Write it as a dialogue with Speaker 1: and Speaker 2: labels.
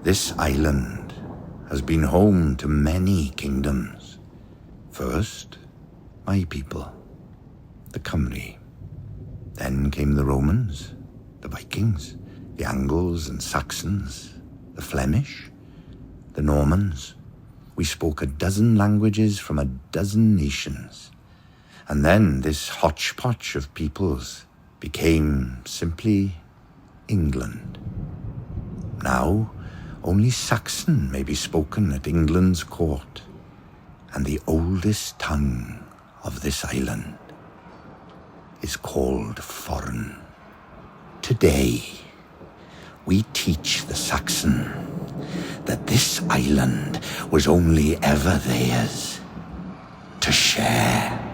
Speaker 1: This island has been home to many kingdoms. First, my people, the Cymru. Then came the Romans, the Vikings, the Angles and Saxons, the Flemish, the Normans. We spoke a dozen languages from a dozen nations. And then this hodgepodge of peoples became simply England. Now, only Saxon may be spoken at England's court, and the oldest tongue of this island is called foreign. Today, we teach the Saxon that this island was only ever theirs to share.